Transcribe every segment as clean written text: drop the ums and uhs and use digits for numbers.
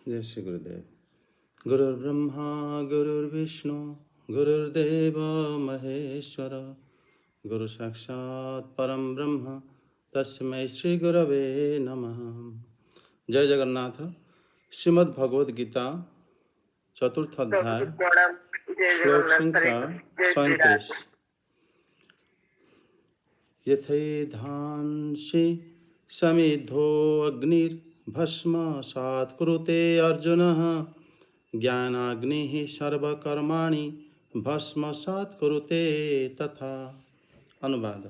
जय श्री गुरुदेव। गुरुर्ब्रह्मा गुरुर्विष्णु गुरुर्देव महेश्वर गुरु साक्षात् परम ब्रह्म तस्मै श्री गुरवे नमः। जय जगन्नाथ। श्रीमद् भगवद गीता चतुर्थ अध्याय श्लोक संख्या 37। यथैधांसि समिद्धो अग्निर्भस्मसात् कुरुते अर्जुनः ज्ञानाग्निः सर्वकर्माणि भस्मसात् कुरुते तथा। अनुवाद।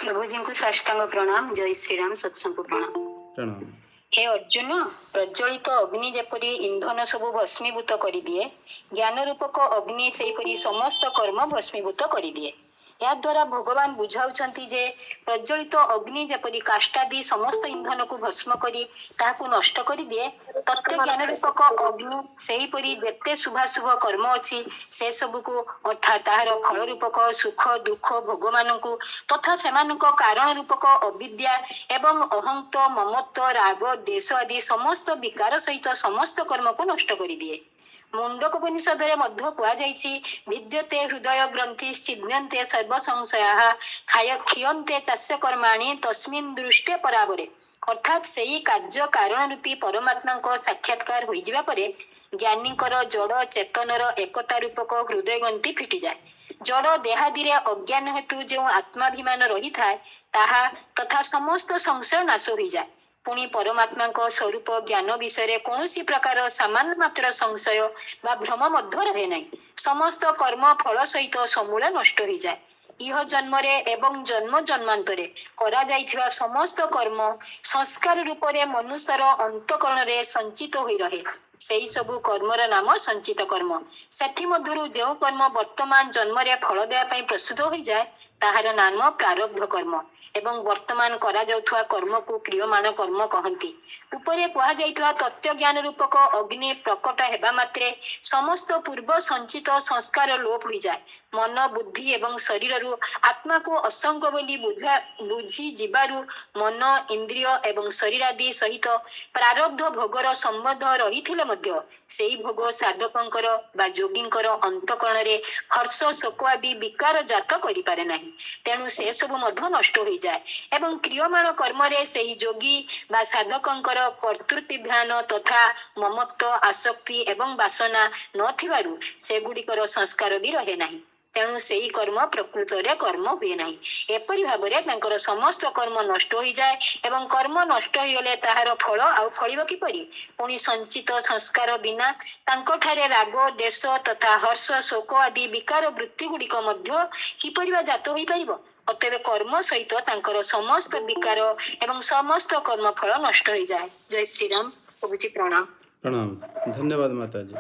प्रभु जी को साष्टांग प्रणाम। जय श्री राम। सत्संग प्रणाम। प्रणाम। हे अर्जुन, प्रज्वलित अग्नि जेपरी इंधन सबु भस्मीभूत कर दिए, ज्ञान रूपक अग्नि सेहीपरि समस्त कर्म भस्मीभूत कर दिए। या द्वारा भगवान बुझाउछंती जे प्रज्वलित अग्नि जेपरी काष्ठादि समस्त इंधन को भस्म करी ताहाकु नष्ट कर दिए, तत्व ज्ञान रूपक अग्नि सेहीपरि जेते शुभाशुभ कर्म अछि से सबु को अर्थात ताहार फल रूपक सुख दुख भोग मानकु तथा सेमानक कारण रूपक अविद्या एवं अहंत ममत्व राग देश आदि समस्त विकार सहित समस्त कर्म को नष्ट कर दिए। मुंडकोपनिषदरे मध्य कुहाଯାଇଛି, विद्यते हृदय ग्रंथि छिद्यन्ते सर्व संशयाः क्षीयन्ते चास्य कर्माणि तस्मिन् दृष्टे परावरे। अर्थात सेही कार्य कारण रूपी परमात्मा को साक्षात्कार होई जिबा परे ज्ञानीकर जड़ चेतनर एकता रूपक हृदय ग्रंथि फिटी जाए। जड़ देहादि अज्ञान हेतु जो आत्माभिमान रही थाए ताहा तथा समस्त संशय नाश हो जाए। पुणी परमात्मा स्वरूप ज्ञान विषय कौन प्रकार सामान्य मात्र संशय बा भ्रम मध्य रहे नहीं। समस्त कर्म फल सहित समूल नष्ट हो जाए। इह जन्मरे एवं जन्म जन्मांतरे करा जाइथिबा समस्त कर्म संस्कार रूप रे मनुष्यर अंतकरण रे संचित होई रहे। सेही सबु कर्मर नाम संचित कर्म। सेथि मध्यरु जो कर्म वर्तमान जन्मरे फल देया पई प्रस्तुत होई जाए ताहार नाम प्रारब्ध कर्म एवं वर्तमान करा जाउथुवा कर्म को क्रियमाण कर्म कहंती। उपरे कुहा जाइतला तत्व ज्ञान रूपक अग्नि प्रकट हेबा मात्रे समस्त पूर्व संचित संस्कार लोप हो जाए। मन बुद्धि एवं शरीर रु आत्मा को असंग बोली बुझी जिबारु मन इंद्रिय एवं शरीर आदि सहित प्रारब्ध भोगर संबंध रही मध्य सेही भोग साधकंकर बा जोगींकर अंतकरण रे हर्ष शोक आदि विकार जात करि पारे नाही। तेणु से सबु मध्य नष्ट हो जाए एवं क्रियमाण कर्म रे सेही जोगी बा साधकंकर कर्तृत्वभान तथा ममत्व आसक्ति एवं वासना न थिबारु से गुडिकर संस्कार भी रहे नाही। तेणु सेही कर्म प्रकृत रे कर्म हुए नाही। एपरि भाबरे तांकर समस्त कर्म नष्ट हो जाए एवं कर्म नष्ट हो गले ताहार फल आउ फलिबो किपरि। पुणी संचित संस्कार बिना तांको ठारे राग देश तथा हर्ष शोक आदि विकार वृत्ति गुडिक मध्य किपरि बा जात होई परिबो। अतएव कर्म सहित तांकर समस्त विकार एवं समस्त कर्म फल नष्ट हो जाए। जय श्री राम। प्रभुजी प्रणाम। प्रणाम। धन्यवाद माता जी।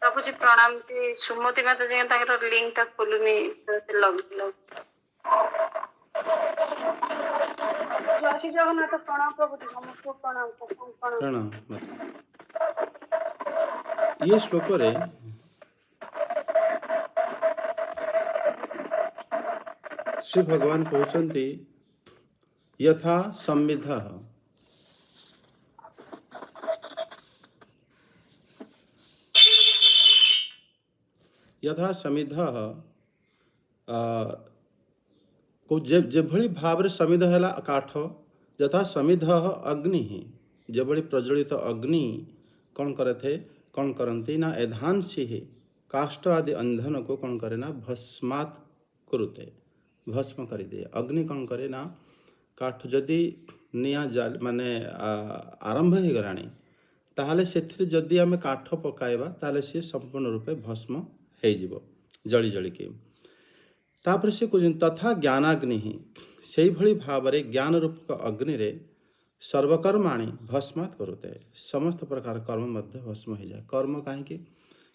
प्रभु जी प्रणाम। की सुमति माता जी ताकर लिंक ता खोलुनी लग जय श्री जगन्नाथ। प्रणाम प्रभु जी। नमस्कार। प्रणाम प्रणाम माता। ये श्लोक रे श्री भगवान कहते यथा संविधा यथा समिधा को जेभली भाव समिध है काठ यथा समिध अग्नि जेभली प्रज्वलित अग्नि कौन करे थे कौन करती ना एधांसी काष्ठ आदि अंधन को कौन करे ना भस्मात् कुरुते भस्म कर दिए। अग्नि कौन करे ना काठ जदि निया जाल माने आरंभ हो गलानी ताहले सेथिरे जदि आमे काठ पकाइबा ताहले से संपूर्ण रूपे भस्म हो जिवो जली जली के। तापर से कुछ तथा ज्ञानाग्नि से भली भाव ज्ञान रूपक अग्नि रे सर्वकर्माणि भस्मात् करुते समस्त प्रकार कर्म मध्य भस्म हो जाए। कर्म कहीं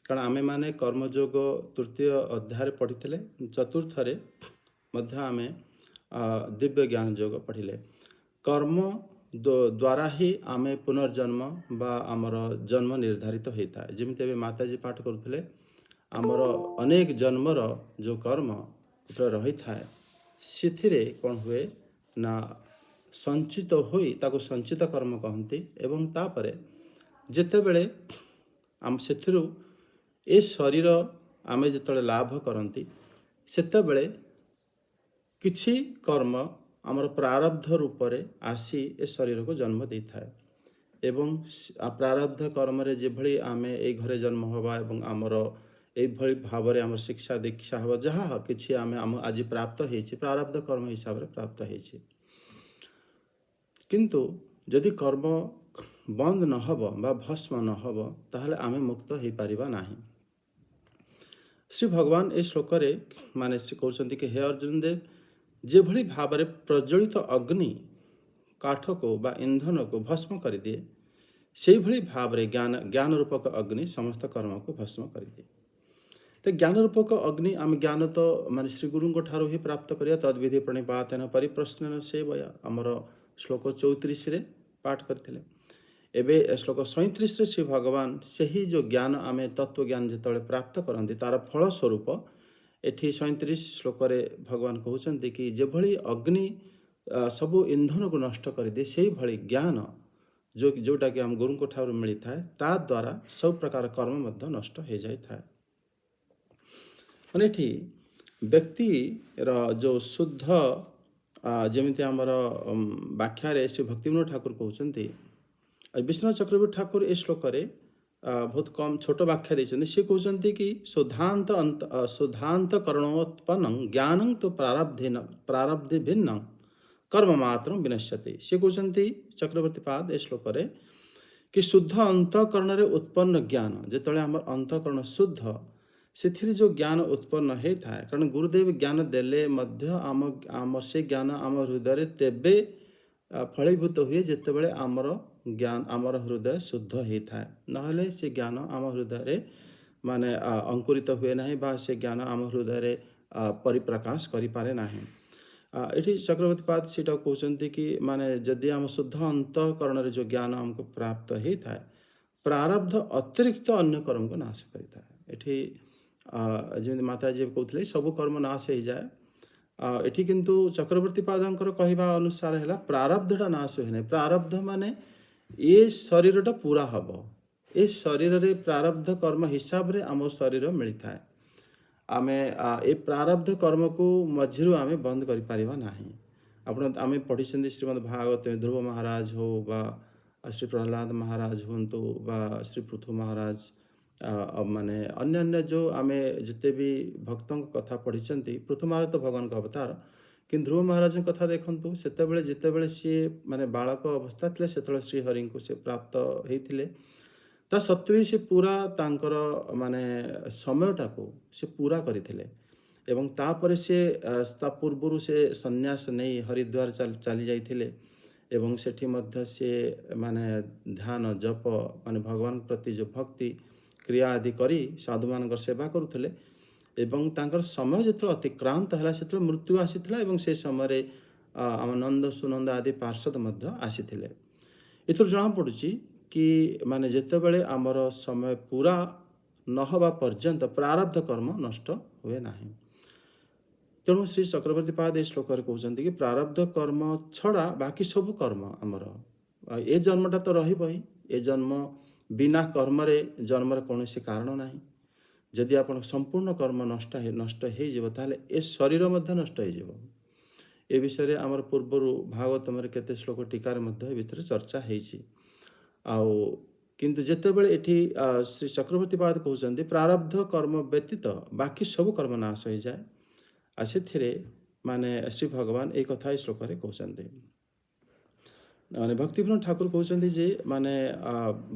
कारण आमे माने कर्मयोग तृतीय अध्याय पढ़ी चतुर्थ मध्य आमे दिव्य ज्ञान योग पढ़िले। कर्म द्वारा ही आमे पुनर्जन्म बा आमर जन्म निर्धारित होता है। जमी माता जी पाठ करुले आमर अनेक जन्मर जो कर्म रही था से कौन हुए ना ସଞ୍ଚିତ ହୋଇ ତାକୁ ସଞ୍ଚିତ କର୍ମ କହନ୍ତି। ଏବଂ ତାପରେ ଯେତେବେଳେ ସେଥିରୁ ଏ ଶରୀର ଆମେ ଯେତେବେଳେ ଲାଭ କରନ୍ତି ସେତେବେଳେ କିଛି କର୍ମ ଆମର ପ୍ରାରବ୍ଧ ରୂପରେ ଆସି ଏ ଶରୀରକୁ ଜନ୍ମ ଦେଇଥାଏ। ଏବଂ ପ୍ରାରବ୍ଧ କର୍ମରେ ଯେଭଳି ଆମେ ଏଇ ଘରେ ଜନ୍ମ ହେବା ଏବଂ ଆମର এইଭଳି ଭାବରେ ଆମର ଶିକ୍ଷା ଦୀକ୍ଷା ହେବ, ଯାହା କିଛି ଆମେ ଆଜି ପ୍ରାପ୍ତ ହେଇଛି ପ୍ରାରବ୍ଧ କର୍ମ ହିସାବରେ ପ୍ରାପ୍ତ ହେଇଛି। କିନ୍ତୁ ଯଦି କର୍ମ ବନ୍ଦ ନ ହେବ ବା ଭସ୍ମ ନ ହେବ ତାହେଲେ ଆମେ ମୁକ୍ତ ହେଇପାରିବା ନାହିଁ। ଶ୍ରୀ ଭଗବାନ ଏ ଶ୍ଲୋକରେ ମାନେ ସେ କହୁଛନ୍ତି କି ହେ ଅର୍ଜୁନ ଦେବ, ଯେଭଳି ଭାବରେ ପ୍ରଜ୍ୱଳିତ ଅଗ୍ନି କାଠକୁ ବା ଇନ୍ଧନକୁ ଭସ୍ମ କରିଦିଏ ସେଇଭଳି ଭାବରେ ଜ୍ଞାନ ରୂପକ ଅଗ୍ନି ସମସ୍ତ କର୍ମକୁ ଭସ୍ମ କରିଦିଏ। ତ ଜ୍ଞାନ ରୂପକ ଅଗ୍ନି ଆମେ ଜ୍ଞାନ ତ ମାନେ ଶ୍ରୀ ଗୁରୁଙ୍କ ଠାରୁ ହିଁ ପ୍ରାପ୍ତ କରିବା। ତଦ୍ବିଧି ପ୍ରଣିପାତେନ ପରିପ୍ରଶ୍ନେନ ସେବୟା ଆମର ଶ୍ଲୋକ 34ରେ ପାଠ କରିଥିଲେ। ଏବେ ଶ୍ଲୋକ 37ରେ ଶ୍ରୀ ଭଗବାନ ସେହି ଯେଉଁ ଜ୍ଞାନ ଆମେ ତତ୍ତ୍ୱଜ୍ଞାନ ଯେତେବେଳେ ପ୍ରାପ୍ତ କରନ୍ତି ତାର ଫଳ ସ୍ୱରୂପ ଏଠି 37 ଶ୍ଲୋକରେ ଭଗବାନ କହୁଛନ୍ତି କି ଯେଭଳି ଅଗ୍ନି ସବୁ ଇନ୍ଧନକୁ ନଷ୍ଟ କରିଦିଏ ସେଇଭଳି ଜ୍ଞାନ ଯେଉଁଟାକି ଆମ ଗୁରୁଙ୍କ ଠାରୁ ମିଳିଥାଏ ତା ଦ୍ୱାରା ସବୁ ପ୍ରକାର କର୍ମ ମଧ୍ୟ ନଷ୍ଟ ହେଇଯାଇଥାଏ। ମାନେ ଏଠି ବ୍ୟକ୍ତିର ଯେଉଁ ଶୁଦ୍ଧ ଯେମିତି ଆମର ବ୍ୟାଖ୍ୟାରେ ଶ୍ରୀ ଭକ୍ତିବିନୋଦ ଠାକୁର କହୁଛନ୍ତି, ବିଶ୍ୱନାଥ ଚକ୍ରବର୍ତ୍ତୀ ଠାକୁର ଏ ଶ୍ଲୋକରେ ବହୁତ କମ୍ ଛୋଟ ବ୍ୟାଖ୍ୟା ଦେଇଛନ୍ତି। ସେ କହୁଛନ୍ତି କି ଶୁଦ୍ଧାନ୍ତ କରଣୋତ୍ପନ୍ନଂ ଜ୍ଞାନଂ ତ ପ୍ରାରବ୍ଧି ଭିନ୍ନଂ କର୍ମ ମାତ୍ର ବିନଶ୍ୟତେ। ସେ କହୁଛନ୍ତି ଚକ୍ରବର୍ତ୍ତୀ ପାଦ ଏ ଶ୍ଲୋକରେ କି ଶୁଦ୍ଧ ଅନ୍ତଃକରଣରେ ଉତ୍ପନ୍ନ ଜ୍ଞାନ, ଯେତେବେଳେ ଆମର ଅନ୍ତଃକରଣ ଶୁଦ୍ଧ ସେଥିରେ ଯେଉଁ ଜ୍ଞାନ ଉତ୍ପନ୍ନ ହେଇଥାଏ, କାରଣ ଗୁରୁଦେବ ଜ୍ଞାନ ଦେଲେ ମଧ୍ୟ ସେ ଜ୍ଞାନ ଆମ ହୃଦୟରେ ତେବେ ଫଳୀଭୂତ ହୁଏ ଯେତେବେଳେ ଆମର ହୃଦୟ ଶୁଦ୍ଧ ହେଇଥାଏ। ନହେଲେ ସେ ଜ୍ଞାନ ଆମ ହୃଦୟରେ ମାନେ ଅଙ୍କୁରିତ ହୁଏ ନାହିଁ ବା ସେ ଜ୍ଞାନ ଆମ ହୃଦୟରେ ପରିପ୍ରକାଶ କରିପାରେ ନାହିଁ। ଏଠି ଚକ୍ରବର୍ତ୍ତୀ ପାଦ ସେଇଟା କହୁଛନ୍ତି କି ମାନେ ଯଦି ଆମ ଶୁଦ୍ଧ ଅନ୍ତଃକରଣରେ ଯେଉଁ ଜ୍ଞାନ ଆମକୁ ପ୍ରାପ୍ତ ହେଇଥାଏ ପ୍ରାରବ୍ଧ ଅତିରିକ୍ତ ଅନ୍ୟ କର୍ମକୁ ନାଶ କରିଥାଏ। ଏଠି ଯେମିତି ମାତାଜୀ କହୁଥିଲେ ସବୁ କର୍ମ ନାଶ ହେଇଯାଏ। ଏଠି କିନ୍ତୁ ଚକ୍ରବର୍ତ୍ତୀ ପାଦଙ୍କର କହିବା ଅନୁସାର ହେଲା ପ୍ରାରବ୍ଧଟା ନାଶ ହୁଏ ନାହିଁ। ପ୍ରାରବ୍ଧ ମାନେ ଏ ଶରୀରଟା ପୁରା ହେବ, ଏ ଶରୀରରେ ପ୍ରାରବ୍ଧ କର୍ମ ହିସାବରେ ଆମ ଶରୀର ମିଳିଥାଏ। ଆମେ ଏ ପ୍ରାରବ୍ଧ କର୍ମକୁ ମଝିରୁ ଆମେ ବନ୍ଦ କରିପାରିବା ନାହିଁ। ଆମେ ପଢ଼ିଛନ୍ତି ଶ୍ରୀମଦ୍ ଭାଗବତ ଧ୍ରୁବ ମହାରାଜ ହଉ ବା ଶ୍ରୀ ପ୍ରହ୍ଲାଦ ମହାରାଜ ହୁଅନ୍ତୁ ବା ଶ୍ରୀ ପୃଥୁ ମହାରାଜ ମାନେ ଅନ୍ୟାନ୍ୟ ଯେଉଁ ଆମେ ଯେତେ ବି ଭକ୍ତଙ୍କ କଥା ପଢ଼ିଛନ୍ତି, ପୃଥୁ ମହାରାଜ ତ ଭଗବାନଙ୍କ ଅବତାର, କିନ୍ତୁ ଧ୍ରୁବ ମହାରାଜଙ୍କ କଥା ଦେଖନ୍ତୁ, ଯେତେବେଳେ ସିଏ ମାନେ ବାଳକ ଅବସ୍ଥା ଥିଲେ ସେତେବେଳେ ଶ୍ରୀହରିଙ୍କୁ ସେ ପ୍ରାପ୍ତ ହେଇଥିଲେ। ତା ସତ୍ତ୍ୱେ ସେ ପୁରା ତାଙ୍କର ମାନେ ସମୟଟାକୁ ସେ ପୁରା କରିଥିଲେ ଏବଂ ତାପରେ ସେ ତା ପୂର୍ବରୁ ସେ ସନ୍ନ୍ୟାସ ନେଇ ହରିଦ୍ୱାର ଚାଲି ଯାଇଥିଲେ ଏବଂ ସେଠି ମଧ୍ୟ ସେ ମାନେ ଧ୍ୟାନ ଜପ ମାନେ ଭଗବାନଙ୍କ ପ୍ରତି ଯେଉଁ ଭକ୍ତି କ୍ରିୟା ଆଦି କରି ସାଧୁମାନଙ୍କର ସେବା କରୁଥିଲେ ଏବଂ ତାଙ୍କର ସମୟ ଯେତେବେଳେ ଅତିକ୍ରାନ୍ତ ହେଲା ସେତେବେଳେ ମୃତ୍ୟୁ ଆସିଥିଲା ଏବଂ ସେ ସମୟରେ ଆମ ନନ୍ଦ ସୁନନ୍ଦ ଆଦି ପାର୍ଷଦ ମଧ୍ୟ ଆସିଥିଲେ। ଏଥିରୁ ଜଣାପଡ଼ୁଛି କି ମାନେ ଯେତେବେଳେ ଆମର ସମୟ ପୁରା ନ ହେବା ପର୍ଯ୍ୟନ୍ତ ପ୍ରାରବ୍ଧ କର୍ମ ନଷ୍ଟ ହୁଏ ନାହିଁ। ତେଣୁ ଶ୍ରୀ ଚକ୍ରବର୍ତ୍ତୀ ପାଦ ଏ ଶ୍ଲୋକରେ କହୁଛନ୍ତି କି ପ୍ରାରବ୍ଧ କର୍ମ ଛଡ଼ା ବାକି ସବୁ କର୍ମ ଆମର ଏ ଜନ୍ମଟା ତ ରହିବ ହିଁ। ଏ ଜନ୍ମ ବିନା କର୍ମରେ ଜନ୍ମର କୌଣସି କାରଣ ନାହିଁ। ଯଦି ଆପଣ ସମ୍ପୂର୍ଣ୍ଣ କର୍ମ ନଷ୍ଟ ହେଇଯିବ ତାହେଲେ ଏ ଶରୀର ମଧ୍ୟ ନଷ୍ଟ ହେଇଯିବ। ଏ ବିଷୟରେ ଆମର ପୂର୍ବରୁ ଭାଗବତମରେ କେତେ ଶ୍ଲୋକ ଟୀକାରେ ମଧ୍ୟ ଏ ଭିତରେ ଚର୍ଚ୍ଚା ହେଇଛି। ଆଉ କିନ୍ତୁ ଯେତେବେଳେ ଏଠି ଶ୍ରୀ ଚକ୍ରବର୍ତ୍ତୀ ପାଦ କହୁଛନ୍ତି ପ୍ରାରବ୍ଧ କର୍ମ ବ୍ୟତୀତ ବାକି ସବୁ କର୍ମ ନାଶ ହେଇଯାଏ, ଆଉ ସେଥିରେ ମାନେ ଶ୍ରୀ ଭଗବାନ এই କଥା এই ଶ୍ଲୋକରେ କହୁଛନ୍ତି। ମାନେ ଭକ୍ତିବିନୋଦ ଠାକୁର କହୁଛନ୍ତି ଯେ ମାନେ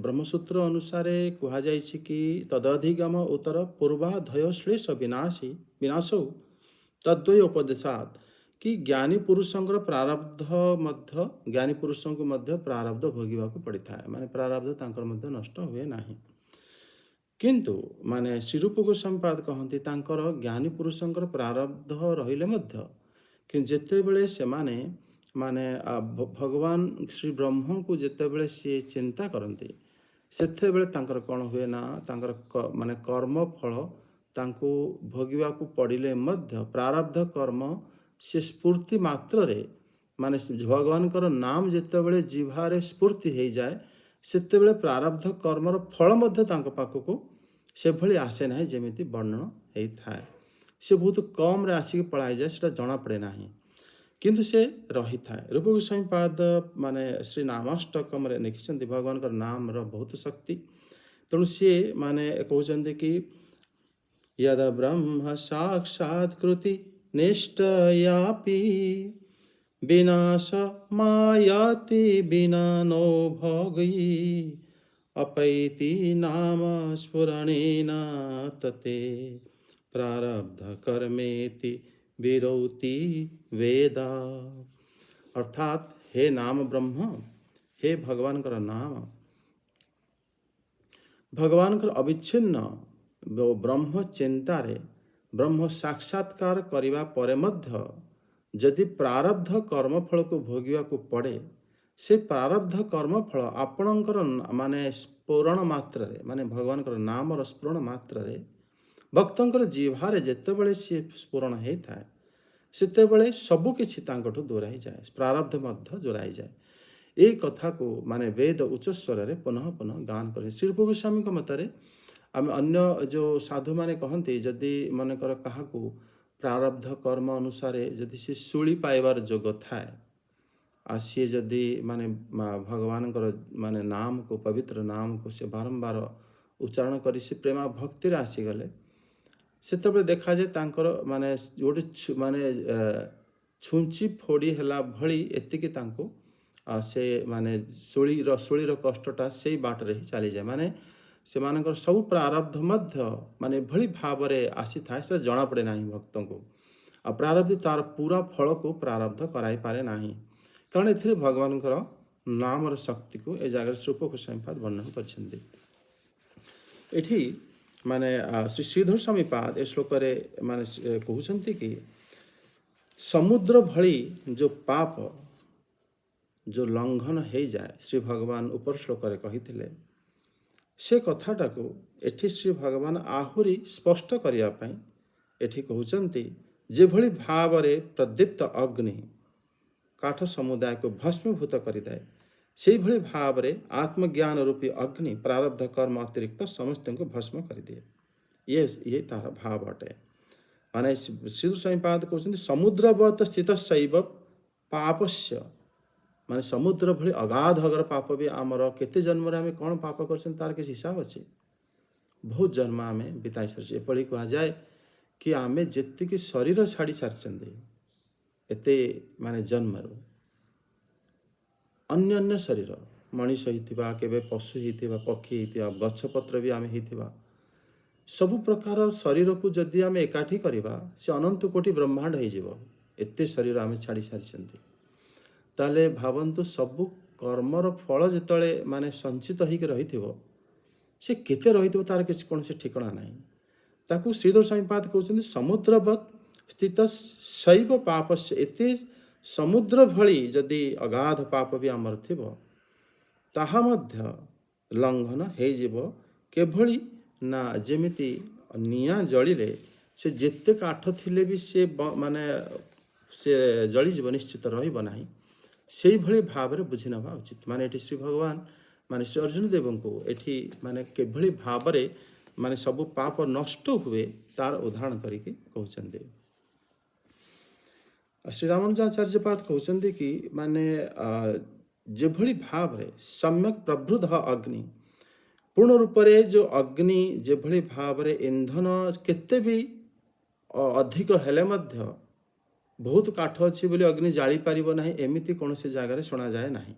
ବ୍ରହ୍ମସୂତ୍ର ଅନୁସାରେ କୁହାଯାଇଛି କି ତଦଧିଗମ ଉତ୍ତର ପୂର୍ବାଧୟ ଶ୍ଲେଷ ବିନାଶଉ ତଦ୍ୱୟ ଉପଦେଶାତ୍ କି ଜ୍ଞାନୀ ପୁରୁଷଙ୍କର ପୁରୁଷଙ୍କୁ ମଧ୍ୟ ପ୍ରାରବ୍ଧ ଭୋଗିବାକୁ ପଡ଼ିଥାଏ। ମାନେ ପ୍ରାରବ୍ଧ ତାଙ୍କର ମଧ୍ୟ ନଷ୍ଟ ହୁଏ ନାହିଁ। କିନ୍ତୁ ମାନେ ଶ୍ରୀରୂପ ଗୋସ୍ୱାମୀ ପାଦ କହନ୍ତି ତାଙ୍କର ଜ୍ଞାନୀ ପୁରୁଷଙ୍କର ପ୍ରାରବ୍ଧ ରହିଲେ ମଧ୍ୟ କିନ୍ତୁ ଯେତେବେଳେ ସେମାନେ ମାନେ ଭଗବାନ ଶ୍ରୀ ବ୍ରହ୍ମଙ୍କୁ ଯେତେବେଳେ ସିଏ ଚିନ୍ତା କରନ୍ତି ସେତେବେଳେ ତାଙ୍କର କ'ଣ ହୁଏ ନା ତାଙ୍କର ମାନେ କର୍ମଫଳ ତାଙ୍କୁ ଭୋଗିବାକୁ ପଡ଼ିଲେ ମଧ୍ୟ ପ୍ରାରବ୍ଧ କର୍ମ ସେ ସ୍ଫୂର୍ତ୍ତି ମାତ୍ରରେ ମାନେ ଭଗବାନଙ୍କର ନାମ ଯେତେବେଳେ ଜିହ୍ୱାରେ ସ୍ଫୁର୍ତ୍ତି ହେଇଯାଏ ସେତେବେଳେ ପ୍ରାରବ୍ଧ କର୍ମର ଫଳ ମଧ୍ୟ ତାଙ୍କ ପାଖକୁ ସେଭଳି ଆସେ ନାହିଁ ଯେମିତି ବର୍ଣ୍ଣନ ହେଇଥାଏ। ସେ ବହୁତ କମ୍ରେ ଆସିକି ପଳାଇଯାଏ, ସେଟା ଜଣାପଡ଼େ ନାହିଁ, କିନ୍ତୁ ସେ ରହିଥାଏ। ରୂପ ଗୋସ୍ୱାମୀ ପାଦ ମାନେ ଶ୍ରୀ ନାମାଷ୍ଟକମରେ ଲେଖିଛନ୍ତି ଭଗବାନଙ୍କର ନାମର ବହୁତ ଶକ୍ତି। ତେଣୁ ସିଏ ମାନେ କହୁଛନ୍ତି କି यद ब्रह्म साक्षात्कृति निष्ठयापि विनाश मायाति विना नो भोगी अपैति नाम स्फुरणेन तते प्रारब्ध कर्मेति विरोति वेदा। अर्थात हे नाम ब्रह्म, हे भगवानकर नाम, भगवानकर अविच्छिन्न ब्रह्म चिंतारे ब्रह्म साक्षात्कार करिबा परे मध्य जदि प्रारब्ध कर्मफल को भोगिबा को पड़े, से प्रारब्ध कर्मफल आपणकर माने स्फुरण मात्र माने भगवानकर नामर स्फुरण मात्र भक्तंकर जिह्वारे जेतेबेले सी स्फुरण होता है सेतेबेले सबकिछि तांकठु दूराई जाए, प्रारब्ध मध्य दूराई जाए। ये कथा को माने वेद उच्च स्वर पुनः पुनः गान करे। श्री रूप गोस्वामी मतरे आम अन्य जो साधु माने कहते जदि मनकर क्या प्रारब्ध कर्म अनुसार जदि सी शूली पाइबार जोग थाए आ सी जदि माने भगवान माने नाम को पवित्र नाम को से बारंबार उच्चारण करी से प्रेमा भक्ति आसीगले सेतबे देखा जाए तांकर माने गोटे माने छुंची फोड़ी हला भली एतिकी तांको से माने शूलीर कष्टटा से बाटरे ही चली जाए। माने से मानकर सब प्रारब्ध मध्य माने भली भाव आसी थाए, से जना पड़े ना भक्तों को। आ प्रारब्ध तार पूरा फल को प्रारब्ध कराई पारे नहीं, कारण ए भगवान नामर शक्ति को ए जगह रूप गोस्वामी पाद वर्णन करछन्ति। एठी माने श्री श्रीधर स्वामी पाद ए श्लोक माने कहउछन्ति कि समुद्र भली जो पाप जो लंघन हो जाए श्री भगवान उपर श्लोक कही से कथाटा को एठी श्री भगवान आहुरी स्पष्ट करने एठी कहउछन्ति जेभली भाव प्रदीप्त अग्नि काठ समुदाय को भस्मीभूत करिदाए से भली भाव आत्मज्ञान रूपी अग्नि प्रारब्ध कर्म अतिरिक्त समस्त को भस्म कर दिए। ये तार भाव अटे। माने श्री स्वामीपाद कहते समुद्रवत स्थित शैव पापस्य माने समुद्र भली अगाध अगर पाप भी आमर केते जन्म आम कौन पाप कर तार किसी हिसाब अच्छे, बहुत जन्म आम बिताई सारी। एपरी कह जाए कि आम जी शरीर छाड़ी सारी एते माने जन्मरू अन्य शरीर मनीष होइथिबा केबे पशु होइथिबा पक्षी होइथिबा गछपत्र भी आम होइथिबा सबु प्रकार शरीर को जदि आम एकाठी करिबा से अनंत कोटि ब्रह्मांड हो एते शरीर आम छाड़ी सारी। ताले भावन्तु सबु कर्मर फल जिते माने संचित होइक रहिथिबो से केते रहिथिबो तार किसी कौन से ठिकाना नहीं। ताकू श्रीधर स्वामीपाद कहते समुद्रवत स्थित शैव पापस्य एते समुद्र भली जदि अगाध पाप भी आमर थिबो ताहा मध्य लंघन हो जिवो केभली ना जेमिति निया जलिले से जेते काठ थिले भी से माने से जली जीव निश्चित रहिबो नाही, से भली भाव रे बुझी नवा उचित। माने एठी श्री भगवान माने श्री अर्जुन देव को एठी माने केभली भाव रे माने सब पाप नष्ट हुए तार उदाहरण करके कहउछन्ते। श्री रामानुजाचार्य पाद कहउछन्ते कि माने जेभली भाव रे सम्यक प्रवृद्ध अग्नि पूर्ण रूप रे जो अग्नि जेभली भाव रे ईंधन केते भी अधिक हेले मध्य बहुत काठ अच्छी बोली अग्नि जाली पारिबो नाही एमिति कौन से जगह शुणा जाए नाही।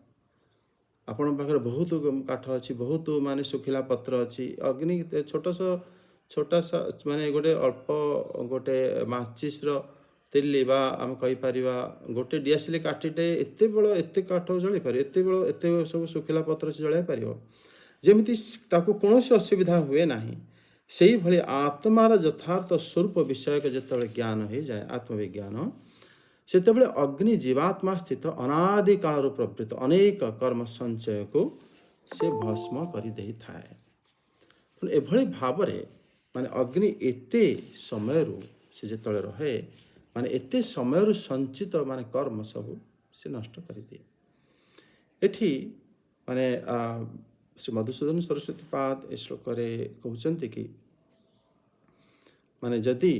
आपण पाखरे बहुत काठ अच्छी बहुत माने सुखिला पत्र अच्छी अग्नि छोटा सा माने गोटे अल्प गोटे माचिस तिल्ली बा आम कही परिबा गोटे डियासिली काठीटे एते बड़ एते काठ जळी पारे एते बड़ एते सब सुखिला पत्र से जळाई पारिबो जेमिति ताकू कौनसी असुविधा हुए नाही। सेही भली आत्मार यथार्थ स्वरूप विषयक जेतेबेले ज्ञान हो जाए आत्मविज्ञान सेतेबेले अग्नि जीवात्मा स्थित अनादि काल प्रवृत्त अनेक कर्म संचय को से भस्म कर दे थाए। एभली भाव माने अग्नि एते समय से जेतेबेले रहे माने एते समय संचित माने कर्म सब ସେ ନଷ୍ଟ କରିଦିଏ। ଏଠି ମାନେ ଶ୍ରୀ ମଧୁସୂଦନ ସରସ୍ୱତୀ ପାଦ ଏ ଶ୍ଲୋକରେ କହୁଛନ୍ତି କି ମାନେ ଯଦି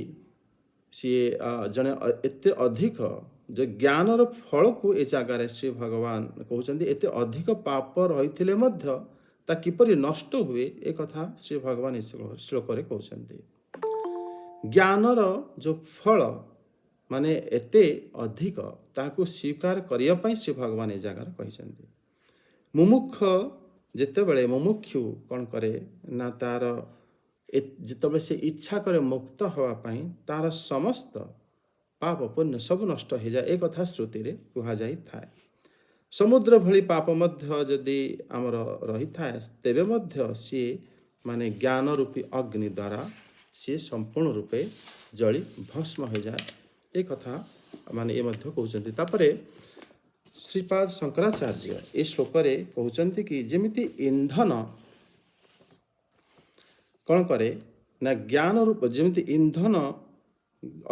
ସିଏ ଜଣେ ଏତେ ଅଧିକ ଯେ ଜ୍ଞାନର ଫଳକୁ ଏ ଜାଗାରେ ଶ୍ରୀ ଭଗବାନ କହୁଛନ୍ତି ଏତେ ଅଧିକ ପାପ ରହିଥିଲେ ମଧ୍ୟ ତା କିପରି ନଷ୍ଟ ହୁଏ ଏ କଥା ଶ୍ରୀ ଭଗବାନ ଏ ଶ୍ଲୋକରେ କହୁଛନ୍ତି। ଜ୍ଞାନର ଯେଉଁ ଫଳ ମାନେ ଏତେ ଅଧିକ ତାହାକୁ ସ୍ୱୀକାର କରିବା ପାଇଁ ଶ୍ରୀ ଭଗବାନ ଏ ଜାଗାରେ କହିଛନ୍ତି। ମୁମୁକ୍ଷୁ କ'ଣ କରେ ନା ତାର ଯେତେବେଳେ ସେ ଇଚ୍ଛା କରେ ମୁକ୍ତ ହେବା ପାଇଁ ତାର ସମସ୍ତ ପାପ ପୁଣ୍ୟ ସବୁ ନଷ୍ଟ ହୋଇଯାଏ ଏ କଥା ଶ୍ରୁତିରେ କୁହାଯାଇଥାଏ। ସମୁଦ୍ର ଭଳି ପାପ ମଧ୍ୟ ଯଦି ଆମର ରହିଥାଏ ତେବେ ମଧ୍ୟ ସିଏ ମାନେ ଜ୍ଞାନ ରୂପୀ ଅଗ୍ନି ଦ୍ୱାରା ସିଏ ସମ୍ପୂର୍ଣ୍ଣ ରୂପେ ଜଳି ଭସ୍ମ ହୋଇଯାଏ ଏ କଥା ମାନେ ଏ ମଧ୍ୟ କହୁଛନ୍ତି। ତାପରେ ଶ୍ରୀପାଦ ଶଙ୍କରାଚାର୍ଯ୍ୟ ଏ ଶ୍ଲୋକରେ କହୁଛନ୍ତି କି ଯେମିତି ଇନ୍ଧନ କ'ଣ କରେ ନା ଜ୍ଞାନ ରୂପ ଯେମିତି ଇନ୍ଧନ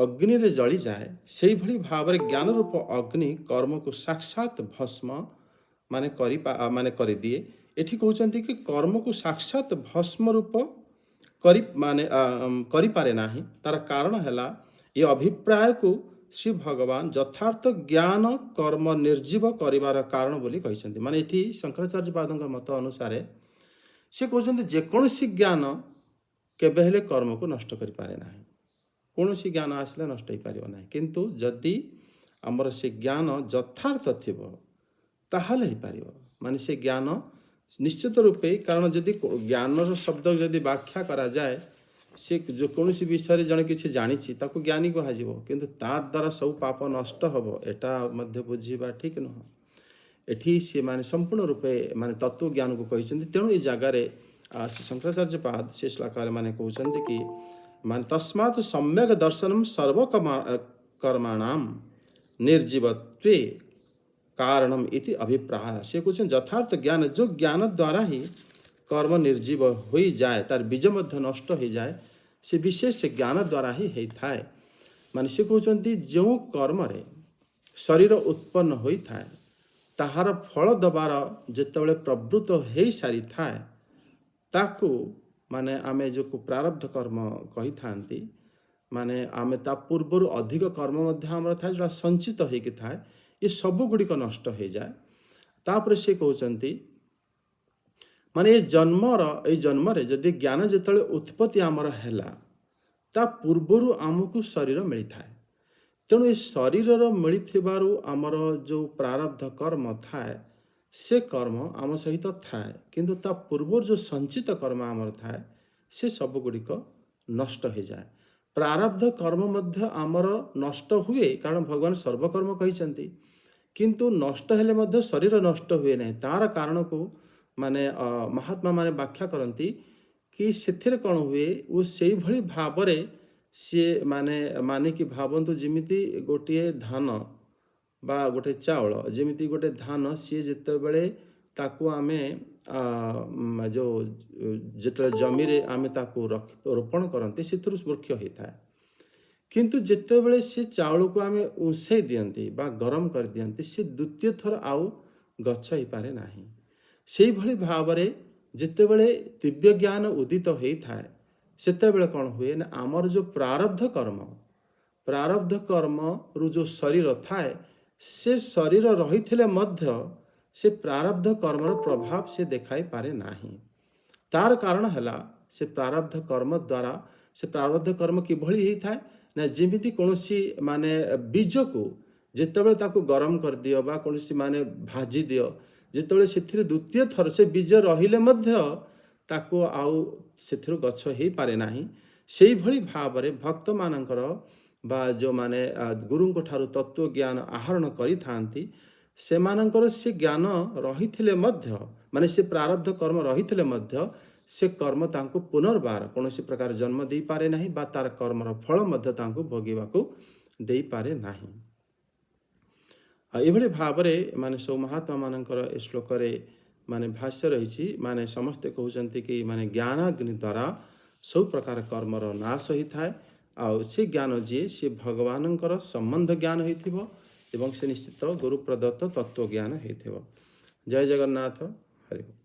ଅଗ୍ନିରେ ଜଳିଯାଏ ସେଇଭଳି ଭାବରେ ଜ୍ଞାନ ରୂପ ଅଗ୍ନି କର୍ମକୁ ସାକ୍ଷାତ ଭସ୍ମ ମାନେ କରିଦିଏ। ଏଠି କହୁଛନ୍ତି କି କର୍ମକୁ ସାକ୍ଷାତ ଭସ୍ମ ରୂପ କରିପାରେ ନାହିଁ। ତାର କାରଣ ହେଲା ଏ ଅଭିପ୍ରାୟକୁ ଶ୍ରୀ ଭଗବାନ ଯଥାର୍ଥ ଜ୍ଞାନ କର୍ମ ନିର୍ଜୀବ କରିବାର କାରଣ ବୋଲି କହିଛନ୍ତି। ମାନେ ଏଠି ଶଙ୍କରାଚାର୍ଯ୍ୟ ପାଦଙ୍କ ମତ ଅନୁସାରେ ସେ କହୁଛନ୍ତି ଯେକୌଣସି ଜ୍ଞାନ କେବେ ହେଲେ କର୍ମକୁ ନଷ୍ଟ କରିପାରେ ନାହିଁ। କୌଣସି ଜ୍ଞାନ ଆସିଲେ ନଷ୍ଟ ହୋଇପାରିବ ନାହିଁ, କିନ୍ତୁ ଯଦି ଆମର ସେ ଜ୍ଞାନ ଯଥାର୍ଥ ଥିବ ତାହେଲେ ହେଇପାରିବ। ମାନେ ସେ ଜ୍ଞାନ ନିଶ୍ଚିତ ରୂପେ କାରଣ ଯଦି ଜ୍ଞାନର ଶବ୍ଦ ଯଦି ବ୍ୟାଖ୍ୟା କରାଯାଏ ସେ ଯେକୌଣସି ବିଷୟରେ ଜଣେ କିଛି ଜାଣିଛି ତାକୁ ଜ୍ଞାନୀ କୁହାଯିବ, କିନ୍ତୁ ତା ଦ୍ୱାରା ସବୁ ପାପ ନଷ୍ଟ ହେବ ଏଟା ମଧ୍ୟ ବୁଝିବା ଠିକ୍ ନୁହଁ। ଏଠି ସେମାନେ ସମ୍ପୂର୍ଣ୍ଣ ରୂପେ ମାନେ ତତ୍ତ୍ୱ ଜ୍ଞାନକୁ କହିଛନ୍ତି। ତେଣୁ ଏ ଜାଗାରେ ଶଙ୍କରାଚାର୍ଯ୍ୟ ପାଦ ସେ ଶ୍ଲୋକରେ ମାନେ କହୁଛନ୍ତି କି ମାନେ ତସ୍ମାତ୍ ସମ୍ୟକ୍ ଦର୍ଶନମ୍ ସର୍ବକର୍ମାଣାମ୍ ନିର୍ଜୀବତ୍ୱେ କାरणम इति अभिप्राय। से कହୁଛନ୍ତି ଯଥାର୍ଥ ଜ୍ଞାନ जो ଜ୍ଞାନ ଦ୍ୱାରା ହିଁ କର୍ମ ନିର୍ଜୀବ ହୋଇଯାଏ ତାର ବୀଜ ମଧ୍ୟ ନଷ୍ଟ ହୋଇଯାଏ ସେ ବିଶେଷ ଜ୍ଞାନ ଦ୍ୱାରା ହିଁ ହେଇଥାଏ। ମାନେ ସେ କହୁଛନ୍ତି ଯେଉଁ କର୍ମରେ ଶରୀର ଉତ୍ପନ୍ନ ହୋଇଥାଏ ତାହାର ଫଳ ଦେବାର ଯେତେବେଳେ ପ୍ରବୃତ୍ତ ହୋଇସାରିଥାଏ ତାକୁ ମାନେ ଆମେ ଯେଉଁ ପ୍ରାରବ୍ଧ କର୍ମ କହିଥାନ୍ତି ମାନେ ଆମେ ତା ପୂର୍ବରୁ ଅଧିକ କର୍ମ ମଧ୍ୟ ଆମର ଥାଏ ଯେଉଁଟା ସଞ୍ଚିତ ହୋଇକି ଥାଏ ଏ ସବୁ ଗୁଡ଼ିକ ନଷ୍ଟ ହୋଇଯାଏ। ତାପରେ ସେ କହୁଛନ୍ତି ମାନେ ଏଇ ଜନ୍ମରେ ଯଦି ଜ୍ଞାନ ଯେତେବେଳେ ଉତ୍ପତ୍ତି ଆମର ହେଲା ତା ପୂର୍ବରୁ ଆମକୁ ଶରୀର ମିଳିଥାଏ। ତେଣୁ ଏ ଶରୀରର ମିଳିଥିବାରୁ ଆମର ଯେଉଁ ପ୍ରାରବ୍ଧ କର୍ମ ଥାଏ ସେ କର୍ମ ଆମ ସହିତ ଥାଏ, କିନ୍ତୁ ତା ପୂର୍ବରୁ ଯେଉଁ ସଞ୍ଚିତ କର୍ମ ଆମର ଥାଏ ସେ ସବୁଗୁଡ଼ିକ ନଷ୍ଟ ହୋଇଯାଏ। ପ୍ରାରବ୍ଧ କର୍ମ ମଧ୍ୟ ଆମର ନଷ୍ଟ ହୁଏ କାରଣ ଭଗବାନ ସର୍ବକର୍ମ କହିଛନ୍ତି, କିନ୍ତୁ ନଷ୍ଟ ହେଲେ ମଧ୍ୟ ଶରୀର ନଷ୍ଟ ହୁଏ ନାହିଁ। ତାର କାରଣକୁ ମାନେ ମହାତ୍ମା ମାନେ ବ୍ୟାଖ୍ୟା କରନ୍ତି କି ସେଥିରେ କ'ଣ ହୁଏ ଓ ସେଇଭଳି ଭାବରେ ସିଏ ମାନିକି ଭାବନ୍ତୁ ଯେମିତି ଗୋଟିଏ ଧାନ ବା ଗୋଟେ ଚାଉଳ, ଯେମିତି ଗୋଟେ ଧାନ ସିଏ ଯେତେବେଳେ ତାକୁ ଆମେ ଯେତେବେଳେ ଜମିରେ ଆମେ ତାକୁ ରୋପଣ କରନ୍ତି ସେଥିରୁ ବୃକ୍ଷ ହୋଇଥାଏ, କିନ୍ତୁ ଯେତେବେଳେ ସେ ଚାଉଳକୁ ଆମେ ଉଁସେଇ ଦିଅନ୍ତି ବା ଗରମ କରିଦିଅନ୍ତି ସେ ଦ୍ୱିତୀୟ ଥର ଆଉ ଗଛ ହେଇପାରେ ନାହିଁ। ସେଇଭଳି ଭାବରେ ଯେତେବେଳେ ଦିବ୍ୟ ଜ୍ଞାନ ଉଦିତ ହେଇଥାଏ ସେତେବେଳେ କ'ଣ ହୁଏ ନା ଆମର ଯେଉଁ ପ୍ରାରବ୍ଧ କର୍ମରୁ ଯେଉଁ ଶରୀର ଥାଏ ସେ ଶରୀର ରହିଥିଲେ ମଧ୍ୟ ସେ ପ୍ରାରବ୍ଧ କର୍ମର ପ୍ରଭାବ ସେ ଦେଖାଇ ପାରେ ନାହିଁ। ତାର କାରଣ ହେଲା ସେ ପ୍ରାରବ୍ଧ କର୍ମ ଦ୍ୱାରା ସେ ପ୍ରାରବ୍ଧ କର୍ମ କିଭଳି ହେଇଥାଏ ନା ଯେମିତି କୌଣସି ବୀଜକୁ ଯେତେବେଳେ ତାକୁ ଗରମ କରିଦିଅ ବା କୌଣସି ଭାଜି ଦିଅ ଯେତେବେଳେ ସେଥିରେ ଦ୍ୱିତୀୟ ଥର ସେ ବୀଜ ରହିଲେ ମଧ୍ୟ ତାକୁ ଆଉ ସେଥିରୁ ଗଛ ହେଇପାରେ ନାହିଁ। ସେଇଭଳି ଭାବରେ ଭକ୍ତମାନଙ୍କର ବା ଯେଉଁମାନେ ଗୁରୁଙ୍କ ଠାରୁ ତତ୍ତ୍ୱ ଜ୍ଞାନ ଆହରଣ କରିଥାନ୍ତି ସେମାନଙ୍କର ସେ ଜ୍ଞାନ ରହିଥିଲେ ମଧ୍ୟ ସେ ପ୍ରାରବ୍ଧ କର୍ମ ରହିଥିଲେ ମଧ୍ୟ ସେ କର୍ମ ତାଙ୍କୁ ପୁନର୍ବାର କୌଣସି ପ୍ରକାର ଜନ୍ମ ଦେଇପାରେ ନାହିଁ ବା ତାର କର୍ମର ଫଳ ମଧ୍ୟ ତାଙ୍କୁ ଭୋଗିବାକୁ ଦେଇପାରେ ନାହିଁ। ଏଭଳି ଭାବରେ ସବୁ ମହାତ୍ମା ମାନଙ୍କର ଏ ଶ୍ଲୋକରେ ଭାଷ୍ୟ ରହିଛି। ସମସ୍ତେ କହୁଛନ୍ତି କି ଜ୍ଞାନାଗ୍ନି ଦ୍ୱାରା ସବୁ ପ୍ରକାର କର୍ମର ନାଶ ହୋଇଥାଏ। ଆଉ ସେ ଜ୍ଞାନ ଯିଏ ସେ ଭଗବାନଙ୍କର ସମ୍ବନ୍ଧ ଜ୍ଞାନ ହୋଇଥିବ ଏବଂ ସେ ନିଶ୍ଚିତ ଗୁରୁ ପ୍ରଦତ୍ତ ତତ୍ତ୍ୱ ଜ୍ଞାନ ହେଇଥିବ। ଜୟ ଜଗନ୍ନାଥ। ହରି।